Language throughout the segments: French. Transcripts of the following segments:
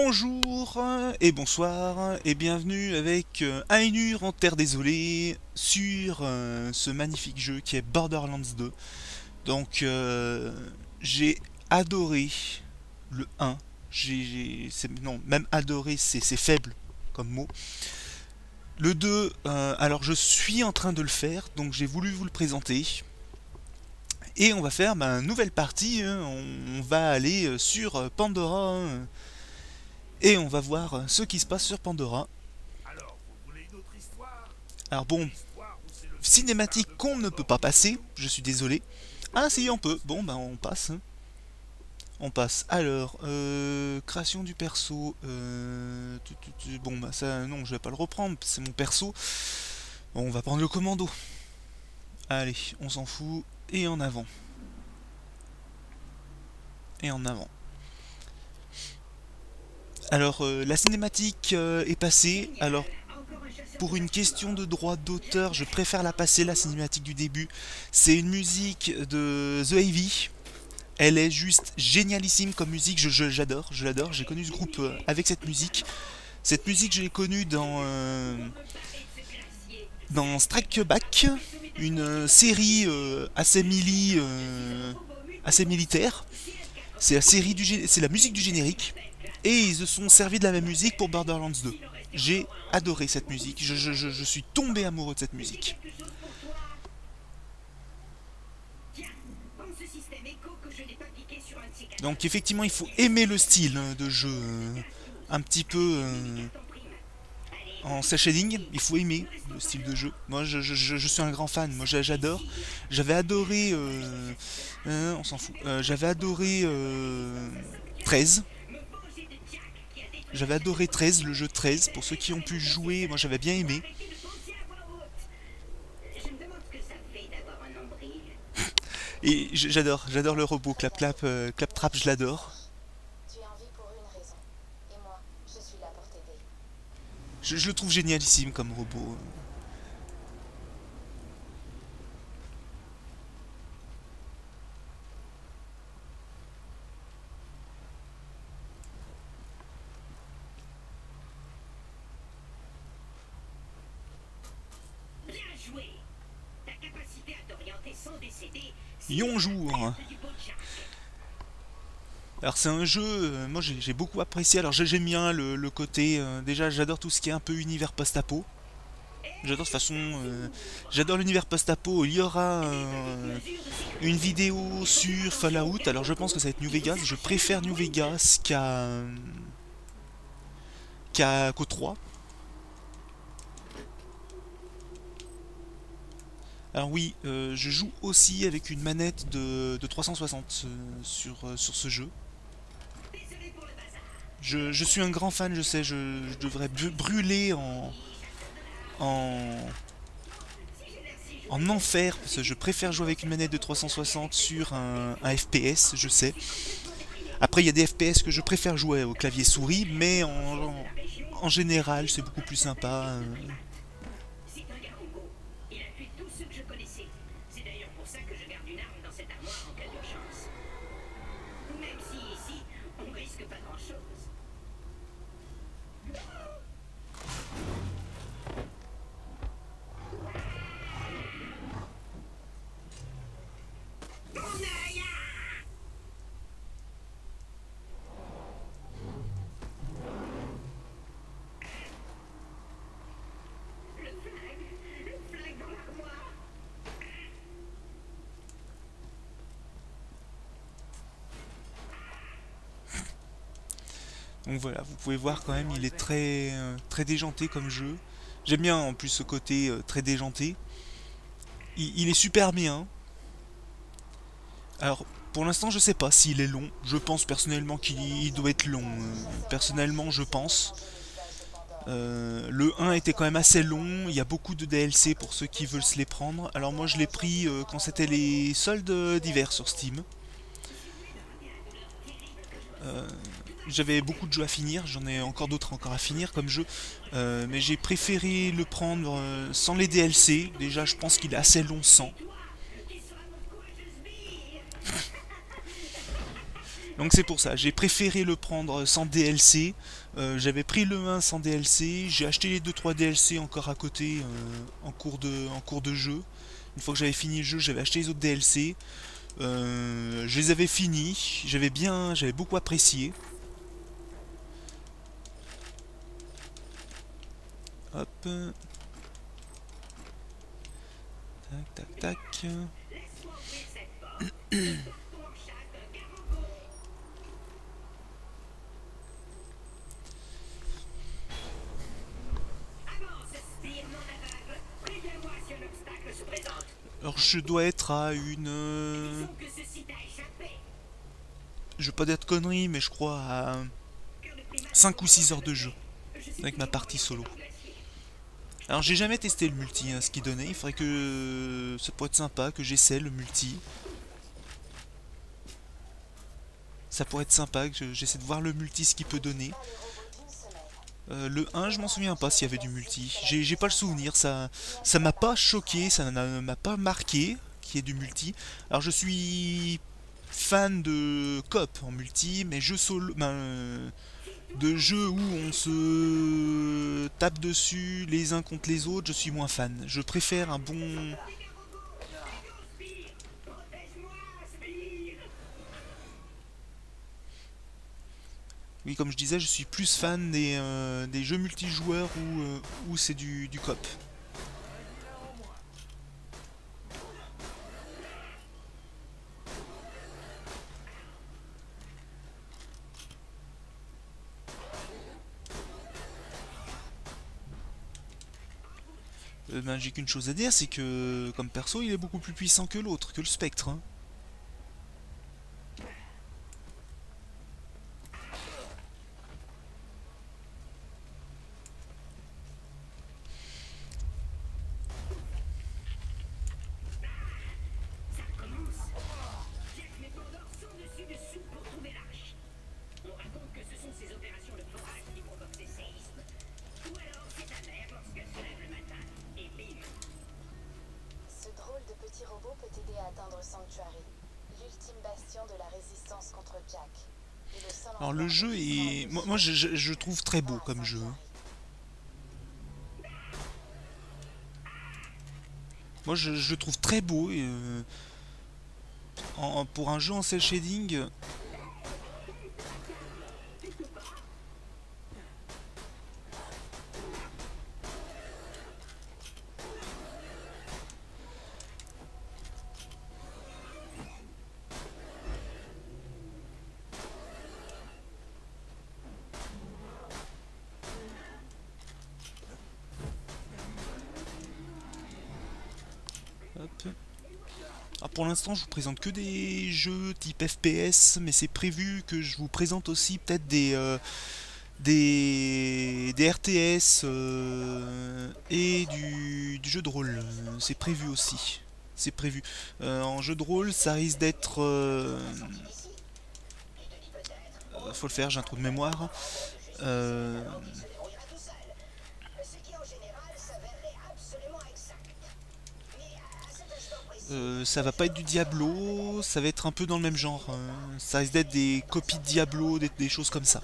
Bonjour et bonsoir et bienvenue avec Ainur en Terre Désolée sur ce magnifique jeu qui est Borderlands 2. Donc j'ai adoré le 1, non, même adoré c'est faible comme mot. Le 2, alors je suis en train de le faire, donc j'ai voulu vous le présenter. Et on va faire une nouvelle partie, hein. On va aller sur Pandora, hein. Et on va voir ce qui se passe sur Pandora. Alors bon, cinématique qu'on ne peut pas passer, je suis désolé. Ah si, on peut. Bon, on passe, hein. On passe. Alors, création du perso. Bon, ça, non, je vais pas le reprendre, c'est mon perso. Bon, on va prendre le commando. Allez, on s'en fout. Et en avant. Et en avant. Alors, la cinématique est passée. Alors, pour une question de droit d'auteur, je préfère la passer, la cinématique du début. C'est une musique de The Ivy. Elle est juste génialissime comme musique, j'adore, je l'adore. J'ai connu ce groupe avec cette musique. Cette musique, je l'ai connue dans Strike Back, une série assez assez militaire. C'est la musique du générique. Et ils se sont servis de la même musique pour Borderlands 2. J'ai adoré cette musique, je suis tombé amoureux de cette musique. Donc effectivement il faut aimer le style de jeu, un petit peu en cel shading, il faut aimer le style de jeu. Moi je suis un grand fan, moi j'adore. J'avais adoré, on s'en fout, j'avais adoré 13. J'avais adoré 13, le jeu 13, pour ceux qui ont pu jouer, moi j'avais bien aimé. Et j'adore le robot, clap clap, clap trap, je l'adore. Je le trouve génialissime comme robot. Bonjour. Alors c'est un jeu, moi j'ai beaucoup apprécié. Alors j'aime bien le côté, déjà j'adore tout ce qui est un peu univers post-apo. J'adore de toute façon, j'adore l'univers post-apo. Il y aura une vidéo sur Fallout. Alors je pense que ça va être New Vegas. Je préfère New Vegas qu'au 3. Alors oui, je joue aussi avec une manette de 360 sur ce jeu. Je suis un grand fan, je sais, je devrais brûler en, en enfer, parce que je préfère jouer avec une manette de 360 sur un FPS, je sais. Après, il y a des FPS que je préfère jouer au clavier souris, mais en général, c'est beaucoup plus sympa. Donc voilà, vous pouvez voir quand même, il est très déjanté comme jeu. J'aime bien en plus ce côté très déjanté. Il est super bien. Alors, pour l'instant, je sais pas s'il est long. Je pense personnellement qu'il doit être long. Personnellement, je pense. Le 1 était quand même assez long. Il y a beaucoup de DLC pour ceux qui veulent se les prendre. Alors moi, je l'ai pris quand c'était les soldes d'hiver sur Steam. J'avais beaucoup de jeux à finir, j'en ai encore d'autres à finir comme jeu, mais j'ai préféré le prendre sans les DLC. Déjà, je pense qu'il est assez long sans. Donc c'est pour ça, j'ai préféré le prendre sans DLC. J'avais pris le 1 sans DLC, j'ai acheté les 2-3 DLC encore à côté en cours de jeu. Une fois que j'avais fini le jeu, j'avais acheté les autres DLC. Je les avais finis, j'avais beaucoup apprécié. Hop. Tac, tac, tac. Alors je dois être à une... Je veux pas dire de conneries, mais je crois à 5 ou 6 heures de jeu. Avec ma partie solo. Alors j'ai jamais testé le multi, hein, ce qu'il donnait. Il faudrait que... Ça pourrait être sympa que j'essaie le multi. Ça pourrait être sympa que j'essaie de voir le multi, ce qu'il peut donner. Le 1, je m'en souviens pas s'il y avait du multi. J'ai pas le souvenir, ça m'a pas choqué, ça ne m'a pas marqué qu'il y ait du multi. Alors je suis fan de coop en multi, mais jeux solo, de jeux où on se tape dessus les uns contre les autres, je suis moins fan. Je préfère un bon... Oui, comme je disais, je suis plus fan des jeux multijoueurs où c'est du coop. J'ai qu'une chose à dire, c'est que comme perso, il est beaucoup plus puissant que l'autre, que le Spectre. Hein. Alors le jeu est... Moi je trouve très beau comme jeu. Moi je le trouve très beau et pour un jeu en cel shading... Alors pour l'instant je vous présente que des jeux type FPS, mais c'est prévu que je vous présente aussi peut-être des RTS et du jeu de rôle. C'est prévu aussi. C'est prévu. En jeu de rôle ça risque d'être... faut le faire, j'ai un trou de mémoire. Ça va pas être du Diablo, ça va être un peu dans le même genre. Ça risque d'être des copies de Diablo, des choses comme ça.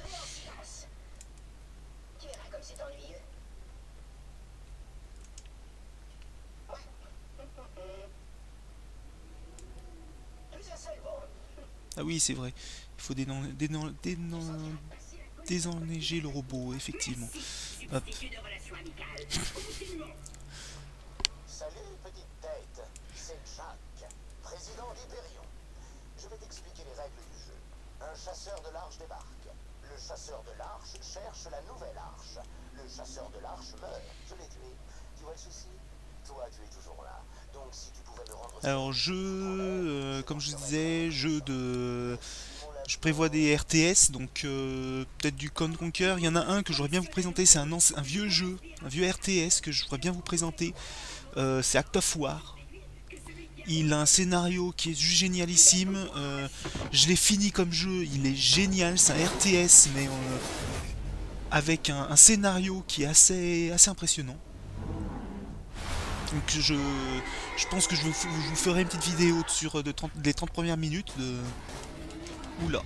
Ah oui, c'est vrai. Il faut désenneiger le robot, effectivement. Hop. Salut, petite tête. C'est Jack, président d'Hyperion. Je vais t'expliquer les règles du jeu. Un chasseur de l'arche débarque. Le chasseur de l'arche cherche la nouvelle arche. Le chasseur de l'arche meurt. Je l'ai tué. Tu vois le souci? Toi, tu es toujours là. Donc, si tu pouvais me rendre... Alors, comme je disais, je prévois des RTS, donc peut-être du Command Conquer. Il y en a un que j'aurais bien vous présenter, c'est un vieux jeu, un vieux RTS que je voudrais bien vous présenter. C'est Act of War. Il a un scénario qui est juste génialissime. Je l'ai fini comme jeu, il est génial. C'est un RTS, mais avec un scénario qui est assez impressionnant. Donc je pense que je vous ferai une petite vidéo sur les 30 premières minutes de... Oula.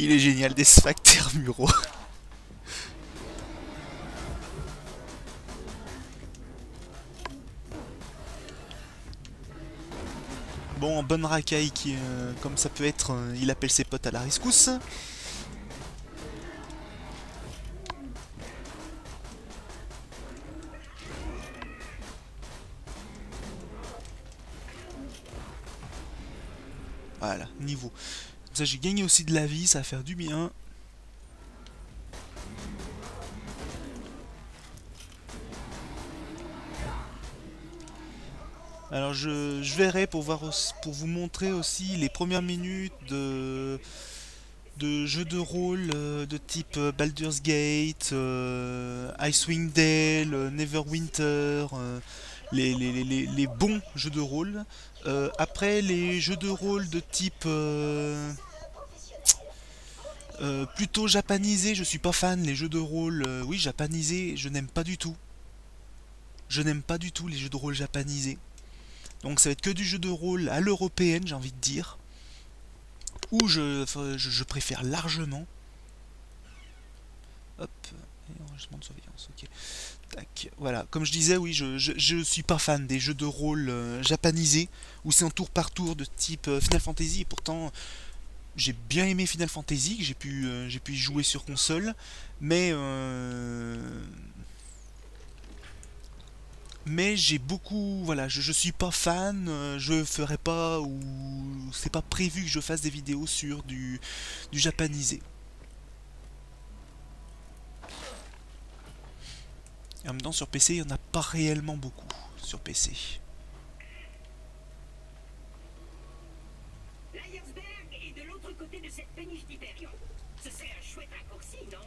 Il est génial, des sphincters muraux. Bon, en bonne racaille, qui, comme ça peut être, il appelle ses potes à la rescousse. Voilà, niveau. Comme ça, j'ai gagné aussi de la vie, ça va faire du bien. Alors je verrai pour voir pour vous montrer aussi les premières minutes de jeux de rôle de type Baldur's Gate, Icewind Dale, Neverwinter, les bons jeux de rôle. Après les jeux de rôle de type plutôt japanisé, je suis pas fan. Les jeux de rôle, oui japanisé, je n'aime pas du tout. Je n'aime pas du tout les jeux de rôle japanisés. Donc ça va être que du jeu de rôle à l'européenne, j'ai envie de dire. Où je préfère largement. Hop, et enregistrement de surveillance, ok. Tac, voilà, comme je disais, oui, je suis pas fan des jeux de rôle japanisés, où c'est en tour par tour de type Final Fantasy, et pourtant j'ai bien aimé Final Fantasy, que j'ai pu y jouer sur console, mais j'ai beaucoup, voilà, je suis pas fan, je ferai pas, ou c'est pas prévu que je fasse des vidéos sur du japanisé. Et en même temps sur PC il n'y en a pas réellement beaucoup sur PC. L'Ayersberg est de l'autre côté de cette péniche d'Hyperion. Ce serait un chouette raccourci, non?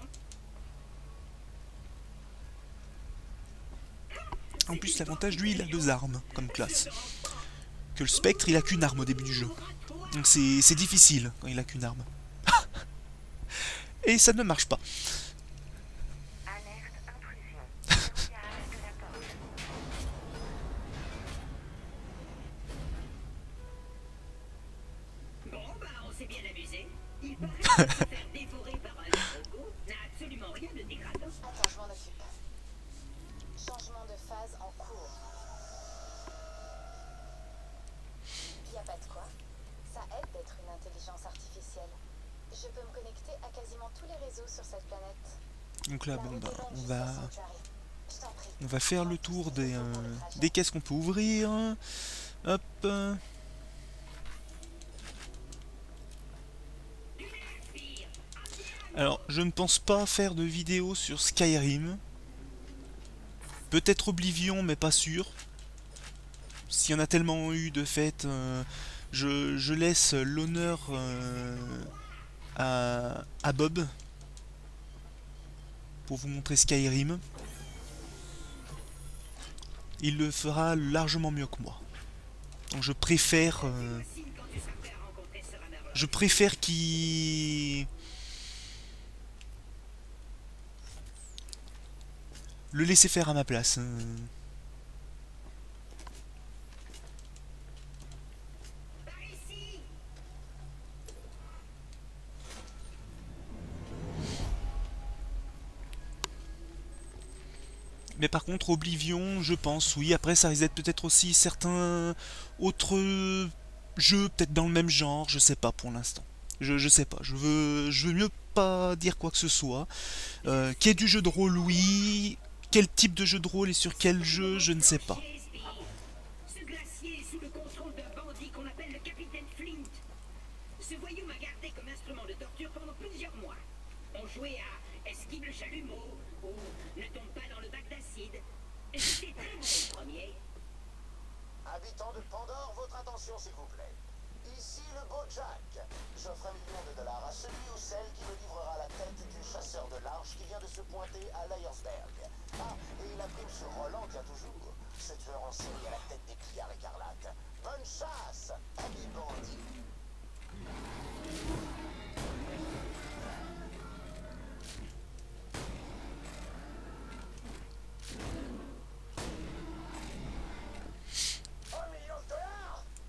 En plus l'avantage, lui, il a 2 armes comme classe. Que le spectre, il a qu'une arme au début du jeu. Donc c'est difficile quand il a qu'une arme. Et ça ne marche pas. Bon, bah, on s'est bien amusé. Il paraît que se faire dévorer par un drogo n'a absolument rien de dégradant. Attends, je m'en occupe. Changement de phase en cours. Y a pas de quoi. Ça aide d'être une intelligence artificielle. Je peux me connecter à quasiment tous les réseaux sur cette planète. Donc là, bon, bah, Je t'en prie. on va faire le tour des caisses qu'on peut ouvrir. Hop. Alors, je ne pense pas faire de vidéo sur Skyrim. Peut-être Oblivion, mais pas sûr. S'il y en a tellement eu de fait, je laisse l'honneur à Bob pour vous montrer Skyrim. Il le fera largement mieux que moi. Donc je préfère qu'il le laisser faire à ma place. Mais par contre, Oblivion, je pense, oui. Après, ça risque d'être peut-être aussi certains autres jeux, peut-être dans le même genre, je sais pas pour l'instant. Je sais pas, je veux mieux pas dire quoi que ce soit. Qu'il y ait du jeu de rôle, oui. Quel type de jeu de rôle et sur quel jeu, je ne sais pas. Ce glacier est sous le contrôle d'un bandit qu'on appelle le capitaine Flint. Ce voyou m'a gardé comme instrument de torture pendant plusieurs mois. On jouait à esquive le chalumeau ou ne tombe pas dans le bac d'acide. C'était très bon le premier. Habitants de Pandore, votre attention s'il vous plaît. Ici le beau Jack. J'offre $1 million à celui ou celle qui me livrera la tête du chasseur de l'arche qui vient de se pointer à l'Ayersberg. Ah, et il a pris sur Roland, tient toujours. Ce tueur en série à la tête des pillards écarlates. Bonne chasse, ami bandit. $1 million?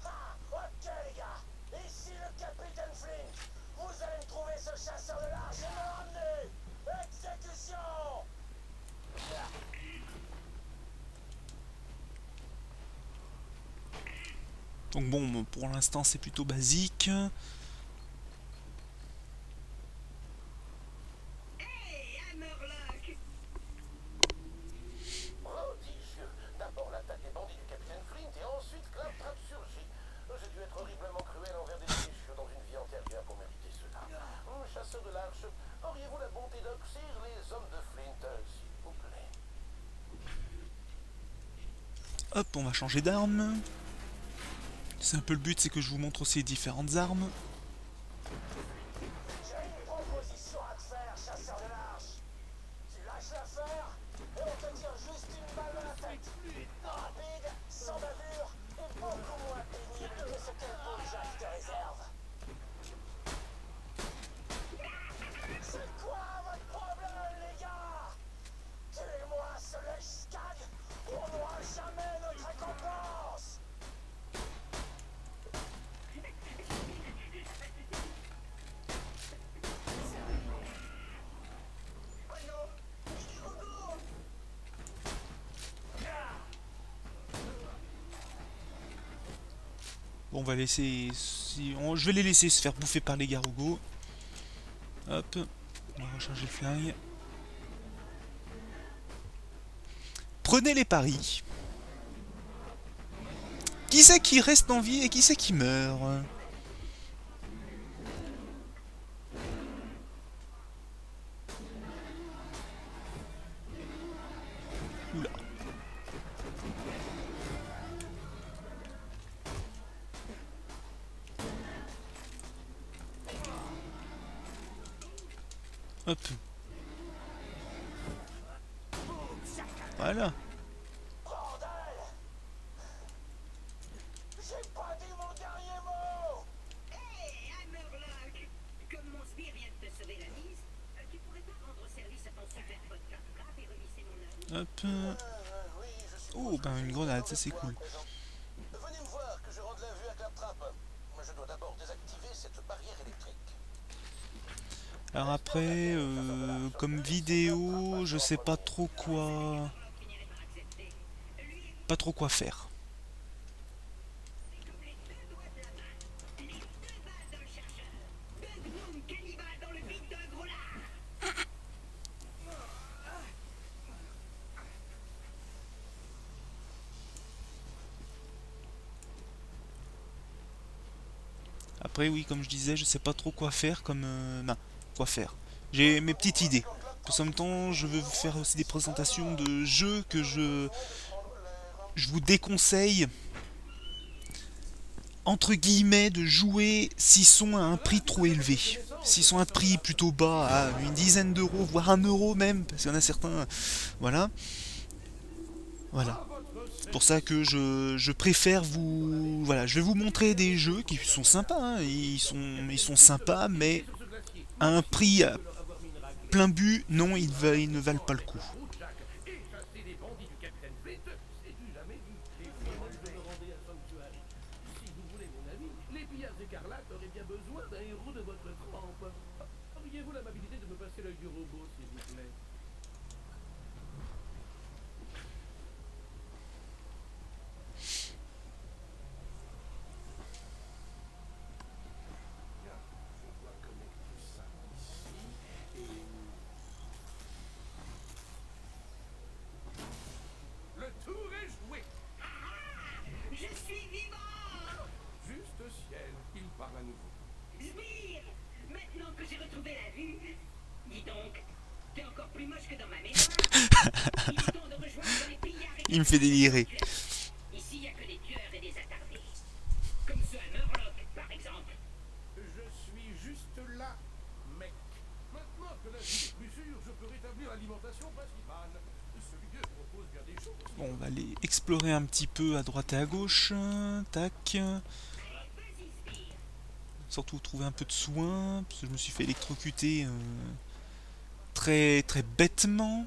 Ah, ok les gars. Ici le capitaine Flint. Vous allez me trouver ce chasseur Donc bon, pour l'instant c'est plutôt basique. Hey, Hammerlock! Prodigieux. D'abord l'attaque des bandits du capitaine Flint et ensuite Claptrap surgit. J'ai dû être horriblement cruel envers des déchus dans une vie antérieure pour mériter cela. Chasseur de l'Arche, auriez-vous la bonté d'oxyre les hommes de Flint, s'il vous plaît? Hop, on va changer d'arme. C'est un peu le but, c'est que je vous montre aussi les différentes armes. J'ai une proposition à te faire, chasseur de l'Arche. Tu lâches l'affaire et on te tire juste une balle dans la tête. Rapide, sans bavure et beaucoup moins pénible que ce que le beau Jack te réserve. C'est quoi votre problème, les gars? Tuez-moi ce lèche-scag ou on n'aura jamais notre récompense. Bon, on va laisser... je vais les laisser se faire bouffer par les garogos. Hop, on va recharger le flingue. Prenez les paris. Qui c'est qui reste en vie et qui c'est qui meurt? Oula. Hop. Voilà. Bordel! J'ai pas dit mon dernier mot! Hey, Hammerlock! Comme mon sbire vient de te sauver la mise, tu pourrais pas rendre service à ton super pote Claptrap et revisser mon œuvre? Hop. Oui, je suis... Oh, ben une grenade, ça c'est cool. Venez me voir que je rende la vue à Claptrap. Mais je dois d'abord désactiver cette barrière électrique. Alors après, comme vidéo, je sais pas trop quoi... Pas trop quoi faire. Comme les deux doigts de la main, les deux balles d'un chercheur, deux gnomes cannibales dans le vide d'un gros lard. Après, oui, comme je disais, je sais pas trop quoi faire comme... non, quoi faire. J'ai mes petites idées. En même temps, je veux faire aussi des présentations de jeux que je vous déconseille, entre guillemets, de jouer s'ils sont à un prix trop élevé. S'ils sont à un prix plutôt bas, à une dizaine d'euros, voire 1 € même, parce qu'il y en a certains... Voilà. Voilà. C'est pour ça que je préfère vous... Voilà, je vais vous montrer des jeux qui sont sympas, hein. Ils sont sympas, mais à un prix à plein but, non, ils ne valent pas le coup. Les pillards écarlates auraient bien besoin d'un héros de votre trempe. Auriez-vous l'amabilité de me passer l'œil du robot, s'il vous plaît? Le tour est joué. Je suis vivant! Juste ciel, il parle à nouveau. Sbire! Maintenant que j'ai retrouvé la vue, dis donc, t'es encore plus moche que dans ma mémoire. Il est temps de rejoindre les pillards et Il me fait délirer. ici, y a que des tueurs et des attardés. Comme ce Hammerlock, par exemple. Je suis juste là, mec. Maintenant que la vie est plus sûre, je peux rétablir l'alimentation principale. Ce lieu propose bien des choses. Bon, on va aller explorer un petit peu à droite et à gauche. Tac. Vas-y, Sbire. Surtout trouver un peu de soins, parce que je me suis fait électrocuter très très bêtement.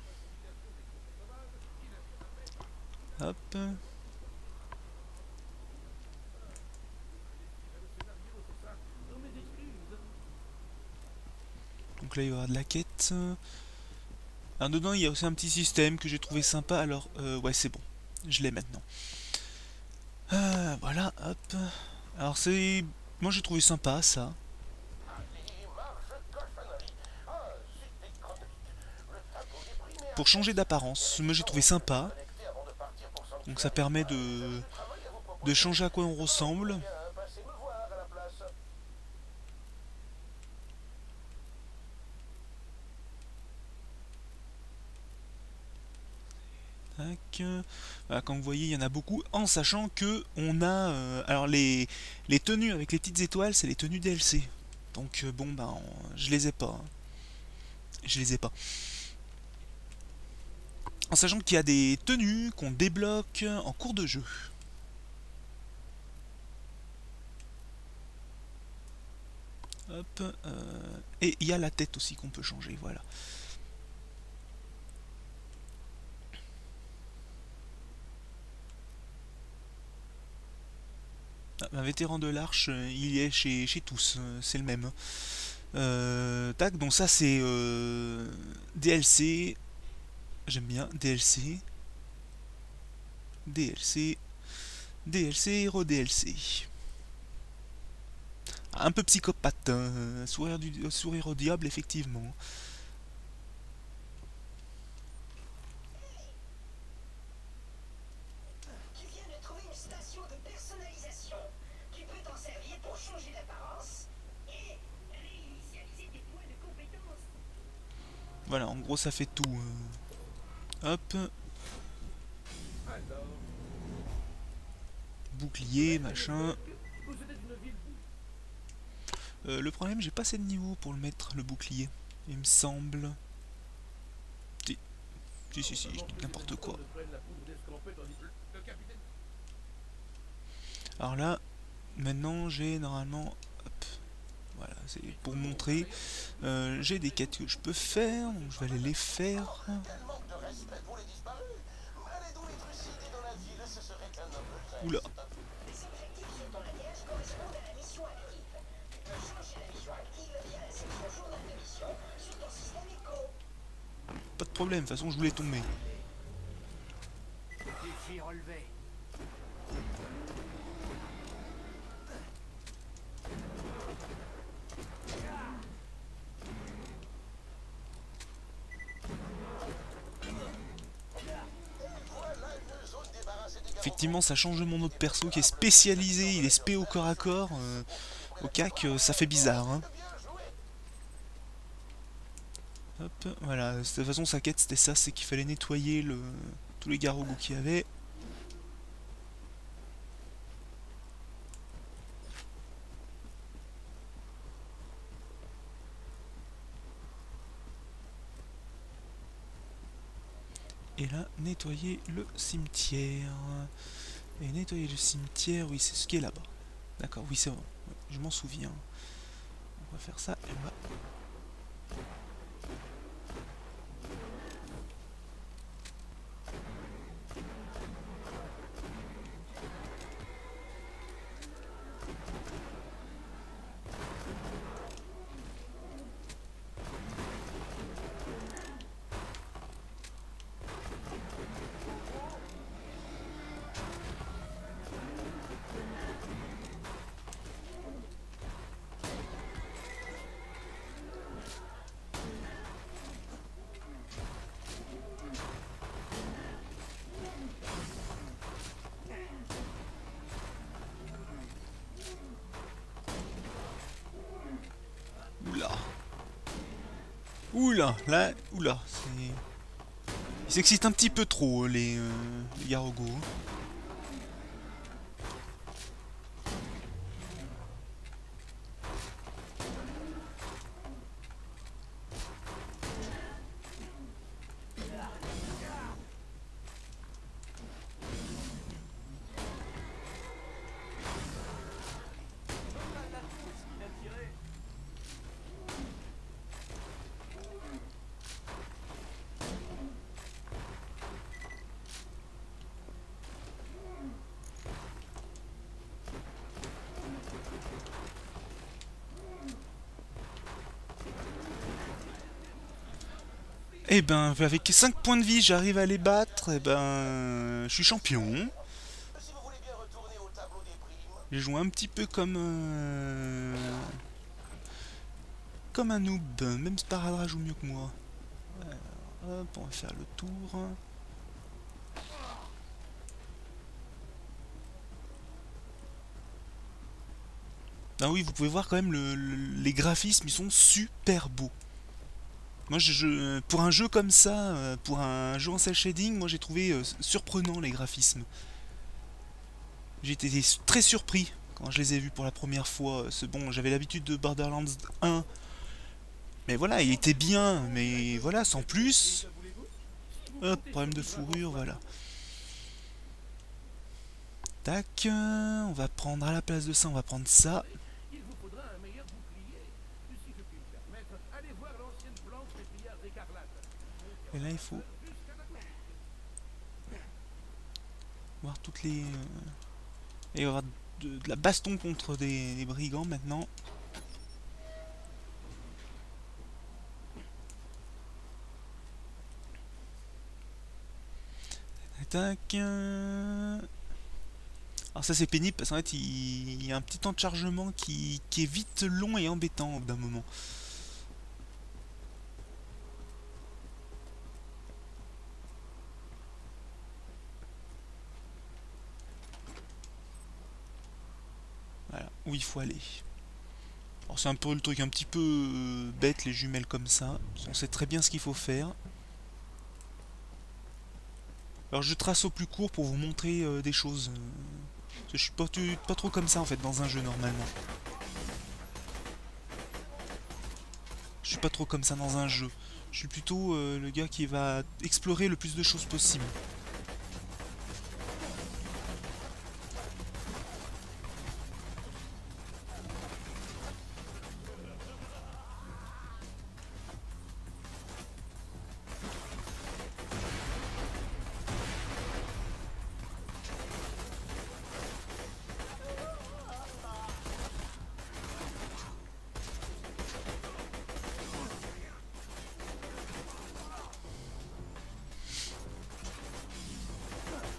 Hop. Donc là il va y avoir de la quête. Alors dedans il y a aussi un petit système que j'ai trouvé sympa. Alors ouais, c'est bon, je l'ai maintenant. Voilà, hop. Alors c'est... Moi j'ai trouvé sympa ça. Pour changer d'apparence, moi j'ai trouvé sympa. Donc ça permet de changer à quoi on ressemble. Tac. Voilà, comme vous voyez, il y en a beaucoup, en sachant que on a... alors les tenues avec les petites étoiles, c'est les tenues DLC. Donc bon, ben, je les ai pas. Hein. Je les ai pas. En sachant qu'il y a des tenues qu'on débloque en cours de jeu. Hop. Et il y a la tête aussi qu'on peut changer, voilà. Un vétéran de l'Arche, il est chez tous, c'est le même. Tac, donc ça c'est DLC. J'aime bien DLC. DLC. DLC, héros DLC. Un peu psychopathe, hein, sourire au diable, effectivement. Tu viens de trouver une station de personnalisation. Tu peux t'en servir pour changer d'apparence et réinitialiser tes points de compétence. Voilà, en gros ça fait tout. Hop, Alors, bouclier, machin. vous êtes une ville. Le problème, j'ai pas assez de niveau pour le mettre, le bouclier. Il me semble. Si, je dis n'importe quoi. Alors là, maintenant j'ai normalement... Hop, voilà, c'est pour montrer. J'ai des quêtes que je peux faire, donc je vais aller les faire. Quel manque de respect pour les disparus. Allez donc les trucider dans la ville, ce serait un noble geste. Oula, Les objectifs sur ton alliage correspondent à la mission active. Tu peux changer la mission active via la section journal de mission sur ton système éco. pas de problème, de toute façon je voulais tomber. Défi relevé. Effectivement, ça change de mon autre perso qui est spécialisé, il est spé au corps à corps. Au cac, ça fait bizarre. Hein. Hop, voilà, de toute façon sa quête c'était ça, c'est qu'il fallait nettoyer tous les garrots qu'il y avait. Et là, nettoyer le cimetière. Et nettoyer le cimetière, oui, c'est ce qui est là-bas. D'accord, oui, c'est bon. Ouais, je m'en souviens. On va faire ça et on va... Oula. Oula, là, oula, c'est... Ils s'excitent un petit peu trop, les Garogos. Et ben, avec 5 points de vie, j'arrive à les battre, et ben, je suis champion. Si vous voulez bien retourner J'ai joué un petit peu comme un noob, même Sparadra joue mieux que moi. Alors, hop, on va faire le tour. Ah oui, vous pouvez voir quand même les graphismes, ils sont super beaux. Moi, pour un jeu comme ça, pour un jeu en cel shading, moi j'ai trouvé surprenant les graphismes. J'ai été très surpris quand je les ai vus pour la première fois. C'est bon, j'avais l'habitude de Borderlands 1. Mais voilà, il était bien, mais voilà, sans plus. Hop, problème de fourrure, voilà. Tac, on va prendre à la place de ça, on va prendre ça. Il vous faudra un meilleur bouclier. Si je puis me permettre, allez voir l'ancienne planche des pillards écarlates. Et là, il faut voir toutes les... Et il va y avoir de la baston contre des brigands maintenant. Tac. Alors ça c'est pénible parce qu'en fait il y a un petit temps de chargement qui est vite long et embêtant au bout d'un moment. Voilà, où il faut aller. Alors c'est un peu le truc un petit peu bête, les jumelles comme ça. On sait très bien ce qu'il faut faire. Alors je trace au plus court pour vous montrer des choses. Je suis pas trop comme ça en fait dans un jeu normalement. Je suis pas trop comme ça dans un jeu. Je suis plutôt le gars qui va explorer le plus de choses possible.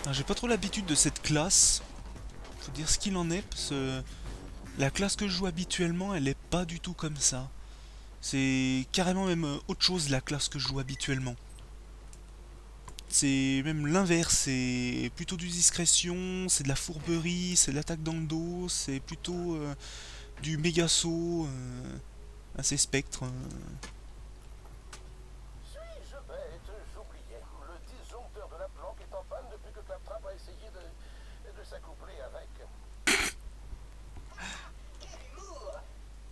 J'ai pas trop l'habitude de cette classe. Faut dire ce qu'il en est, parce que la classe que je joue habituellement, elle est pas du tout comme ça. C'est carrément même autre chose la classe que je joue habituellement. C'est même l'inverse, c'est plutôt du discrétion, c'est de la fourberie, c'est de l'attaque dans le dos, c'est plutôt du méga saut, assez spectre. Suis-je bête? J'oubliais. Le disjoncteur de la planque est en panne depuis que Claptrap a essayé de s'accoupler avec. Quel humour!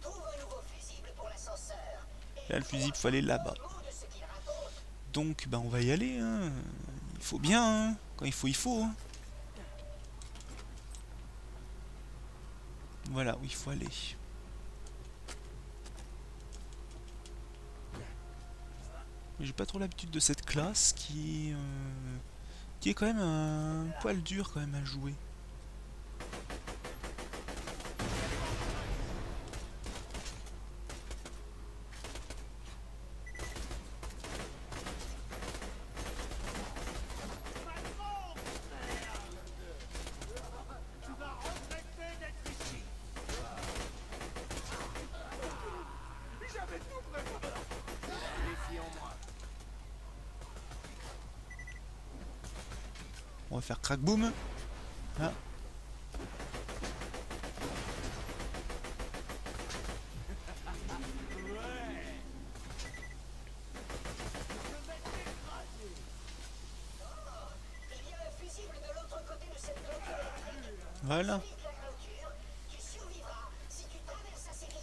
Trouve un nouveau fusible pour l'ascenseur. Là, le fusible, fallait là-bas. De ce qu'il raconte. Donc, bah, on va y aller, hein. Il faut bien, hein. Quand il faut, hein. Voilà où il faut aller. J'ai pas trop l'habitude de cette classe qui est quand même un poil dur quand même à jouer. On va faire crack boom. Là. Il y a un fusible de l'autre côté de cette clôture électrique. Voilà. La clôture, tu survivras si tu traverses assez vite.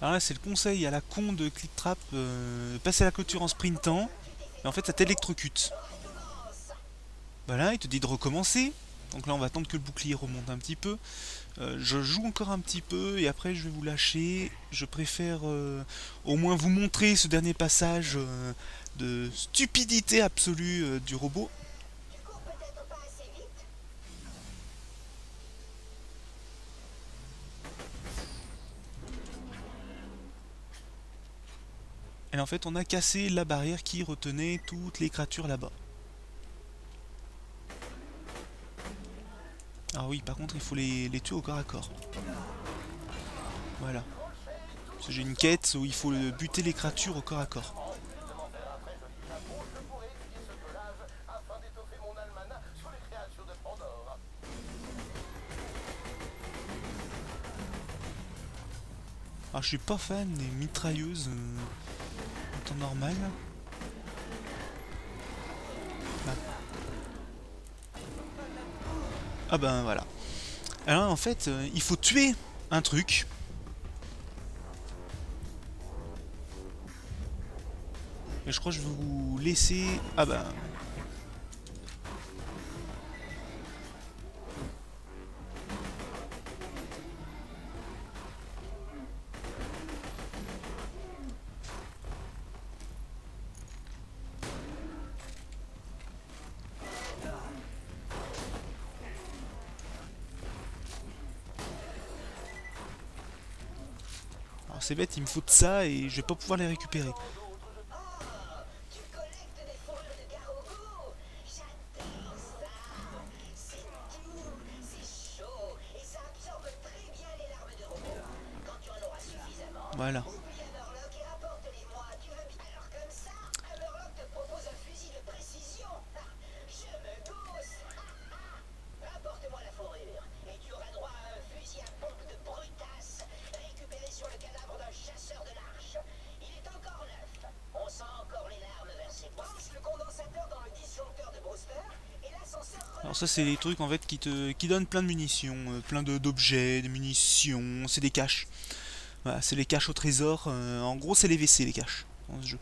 Alors là, c'est le conseil à la con de Clicktrap, passer la clôture en sprintant, et en fait ça t'électrocute. Voilà, il te dit de recommencer. Donc là on va attendre que le bouclier remonte un petit peu. Je joue encore un petit peu et après je vais vous lâcher. Je préfère au moins vous montrer ce dernier passage de stupidité absolue du robot. Tu cours peut-être pas assez vite. Et en fait on a cassé la barrière qui retenait toutes les créatures là-bas. Ah oui, par contre, il faut les tuer au corps à corps. Voilà. Parce que j'ai une quête où il faut buter les créatures au corps à corps. Je pourrais étudier ce collage afin d'étoffer mon almanach sur les créatures de Pandore. Alors, je suis pas fan des mitrailleuses en temps normal. Ah. Ah ben voilà. Alors en fait, il faut tuer un truc. Et je crois que je vais vous laisser... Ah ben... Alors c'est bête, il me faut de ça et je vais pas pouvoir les récupérer. Oh, tu collectes des fourrures de garogos. J'adore ça. C'est doux, c'est chaud et ça absorbe très bien les larmes de robot. Quand tu en auras suffisamment, Voilà. oublie un Murloc et rapporte-les-moi. Tu veux bien. Alors comme ça, un Murloc te propose un fusil de précision. Je me gausse. Rapporte-moi la fourrure et tu auras droit à un fusil à pompe de brutasse récupéré sur le cadavre d'un chasseur de l'arche. Il est encore neuf. On sent encore les larmes versées. Branche le condensateur dans le disjoncteur de Brewster et l'ascenseur. Alors ça c'est des trucs en fait qui donnent plein de munitions, plein d'objets, de munitions, c'est des caches. Voilà, c'est les caches au trésor, en gros c'est les WC les caches dans ce jeu.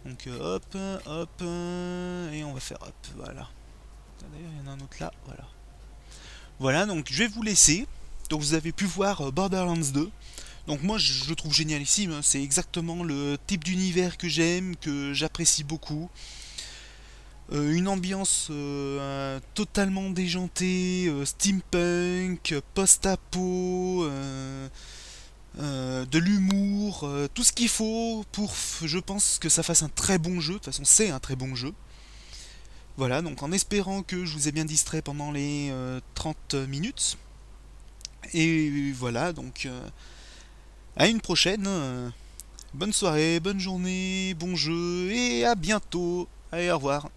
Donc hop, hop, et on va faire hop, voilà. D'ailleurs il y en a un autre là, voilà. Voilà, donc je vais vous laisser. Donc vous avez pu voir Borderlands 2. Donc moi je le trouve génialissime, hein. C'est exactement le type d'univers que j'aime, que j'apprécie beaucoup. Une ambiance totalement déjantée, steampunk, post-apo, de l'humour, tout ce qu'il faut pour, je pense, que ça fasse un très bon jeu. De toute façon c'est un très bon jeu. Voilà, donc en espérant que je vous ai bien distrait pendant les 30 minutes. Et voilà, donc à une prochaine. Bonne soirée, bonne journée, bon jeu et à bientôt. Allez, au revoir.